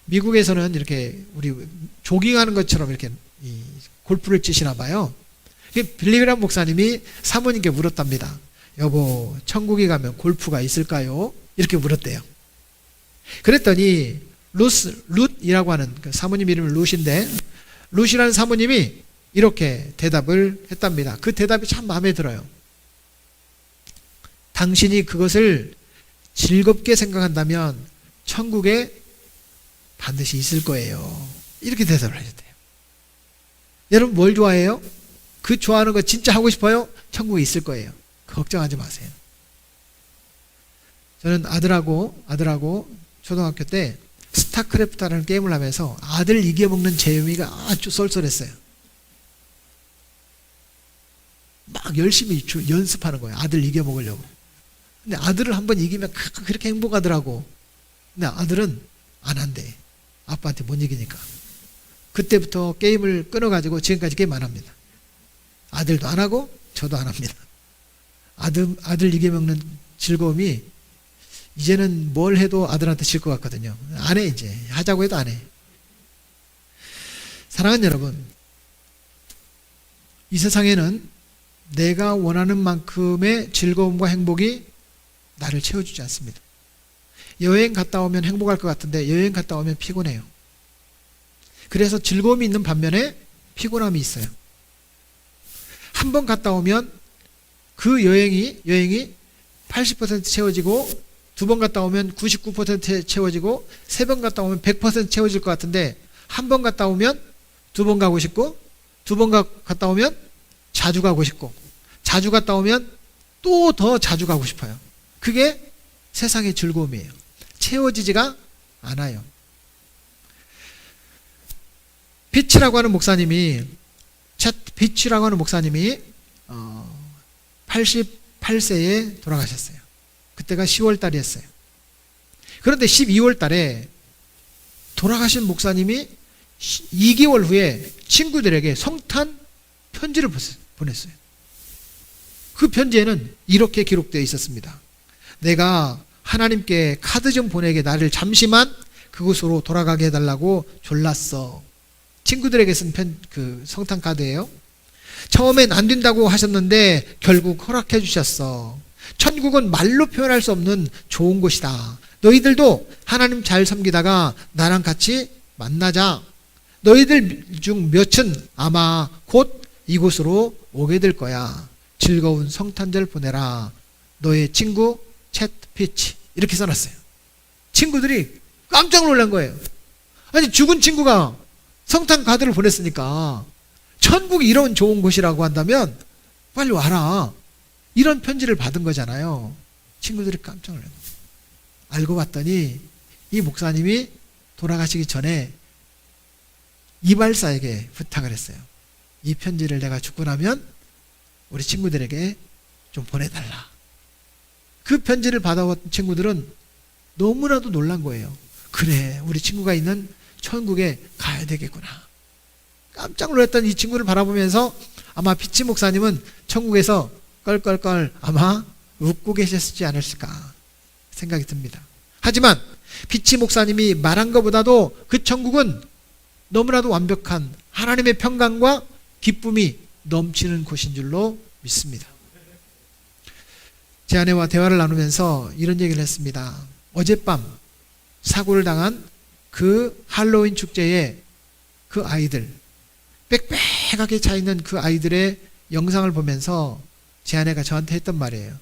미국에서는 이렇게 우리 조깅하는 것처럼 이렇게 골프를 치시나 봐요. 빌리그레암 목사님이 사모님께 물었답니다. 여보, 천국에 가면 골프가 있을까요? 이렇게 물었대요. 그랬더니 룻이라고 하는 그 사모님 이름은 룻인데, 룻이라는 사모님이 이렇게 대답을 했답니다. 그 대답이 참 마음에 들어요. 당신이 그것을 즐겁게 생각한다면 천국에 반드시 있을 거예요. 이렇게 대답을 하셨대요. 여러분 뭘 좋아해요? 그 좋아하는 거 진짜 하고 싶어요? 천국에 있을 거예요. 걱정하지 마세요. 저는 아들하고 초등학교 때 스타크래프트라는 게임을 하면서 아들 이겨먹는 재미가 아주 쏠쏠했어요. 막 열심히 연습하는 거예요. 아들 이겨먹으려고. 근데 아들을 한번 이기면 그렇게 행복하더라고. 근데 아들은 안 한대. 아빠한테 못 이기니까. 그때부터 게임을 끊어가지고 지금까지 게임 안 합니다. 아들도 안 하고 저도 안 합니다. 아들 이겨먹는 즐거움이 이제는 뭘 해도 아들한테 질 것 같거든요. 안 해, 이제. 하자고 해도 안 해. 사랑하는 여러분, 이 세상에는 내가 원하는 만큼의 즐거움과 행복이 나를 채워주지 않습니다. 여행 갔다 오면 행복할 것 같은데 여행 갔다 오면 피곤해요. 그래서 즐거움이 있는 반면에 피곤함이 있어요. 한 번 갔다 오면 그 여행이 80% 채워지고, 두 번 갔다 오면 99% 채워지고, 세 번 갔다 오면 100% 채워질 것 같은데 한 번 갔다 오면 두 번 가고 싶고, 두 번 갔다 오면 자주 가고 싶고, 자주 갔다 오면 또 더 자주 가고 싶어요. 그게 세상의 즐거움이에요. 채워지지가 않아요. 비치라고 하는 목사님이 88세에 돌아가셨어요. 그때가 10월 달이었어요. 그런데 12월 달에 돌아가신 목사님이 2개월 후에 친구들에게 성탄 편지를 보냈어요. 그 편지에는 이렇게 기록되어 있었습니다. 내가 하나님께 카드 좀 보내게 나를 잠시만 그곳으로 돌아가게 해달라고 졸랐어. 친구들에게 쓴 성탄 카드예요. 처음엔 안 된다고 하셨는데 결국 허락해 주셨어. 천국은 말로 표현할 수 없는 좋은 곳이다. 너희들도 하나님 잘 섬기다가 나랑 같이 만나자. 너희들 중 몇은 아마 곧 이곳으로 오게 될 거야. 즐거운 성탄절 보내라. 너의 친구 챗 피치. 이렇게 써놨어요. 친구들이 깜짝 놀란 거예요. 아니, 죽은 친구가 성탄 카드를 보냈으니까 천국이 이런 좋은 곳이라고 한다면 빨리 와라. 이런 편지를 받은 거잖아요. 친구들이 깜짝 놀랐어요. 알고 봤더니 이 목사님이 돌아가시기 전에 이발사에게 부탁을 했어요. 이 편지를 내가 죽고 나면 우리 친구들에게 좀 보내달라. 그 편지를 받아온 친구들은 너무나도 놀란 거예요. 그래, 우리 친구가 있는 천국에 가야 되겠구나. 깜짝 놀랐던 이 친구를 바라보면서 아마 피치 목사님은 천국에서 껄껄껄 아마 웃고 계셨지 않았을까 생각이 듭니다. 하지만 피치 목사님이 말한 것보다도 그 천국은 너무나도 완벽한 하나님의 평강과 기쁨이 넘치는 곳인 줄로 믿습니다. 제 아내와 대화를 나누면서 이런 얘기를 했습니다. 어젯밤 사고를 당한 그 할로윈 축제에 그 아이들, 빽빽하게 차있는 그 아이들의 영상을 보면서 제 아내가 저한테 했던 말이에요.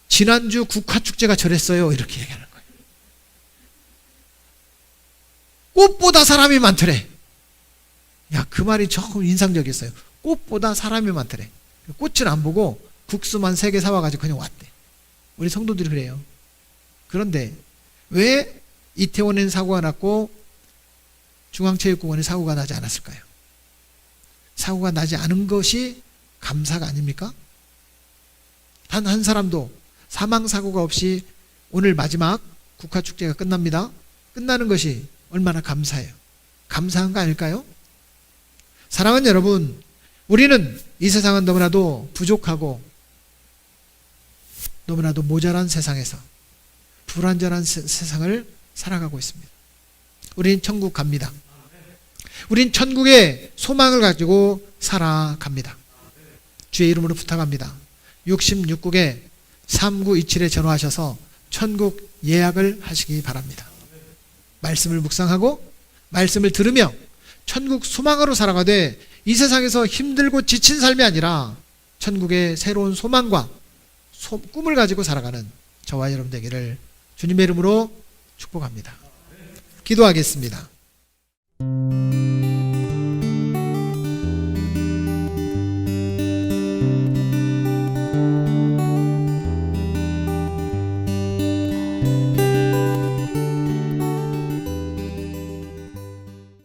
지난주 국화축제가 저랬어요. 이렇게 얘기하는 거예요. 꽃보다 사람이 많더래. 야, 그 말이 조금 인상적이었어요. 꽃보다 사람이 많더래. 꽃을 안 보고 국수만 3개 사와가지고 그냥 왔대. 우리 성도들이 그래요. 그런데 왜 이태원에는 사고가 났고 중앙체육공원에 사고가 나지 않았을까요? 사고가 나지 않은 것이 감사가 아닙니까? 단 한 사람도 사망사고가 없이 오늘 마지막 국화축제가 끝납니다. 끝나는 것이 얼마나 감사해요. 감사한 거 아닐까요? 사랑하는 여러분, 우리는 이 세상은 너무나도 부족하고 너무나도 모자란 세상에서 불완전한 세상을 살아가고 있습니다. 우린 천국 갑니다. 우린 천국의 소망을 가지고 살아갑니다. 주의 이름으로 부탁합니다. 66국에 3927에 전화하셔서 천국 예약을 하시기 바랍니다. 말씀을 묵상하고 말씀을 들으며 천국 소망으로 살아가되 이 세상에서 힘들고 지친 삶이 아니라 천국의 새로운 소망과 꿈을 가지고 살아가는 저와 여러분 되기를 주님의 이름으로 축복합니다. 기도하겠습니다.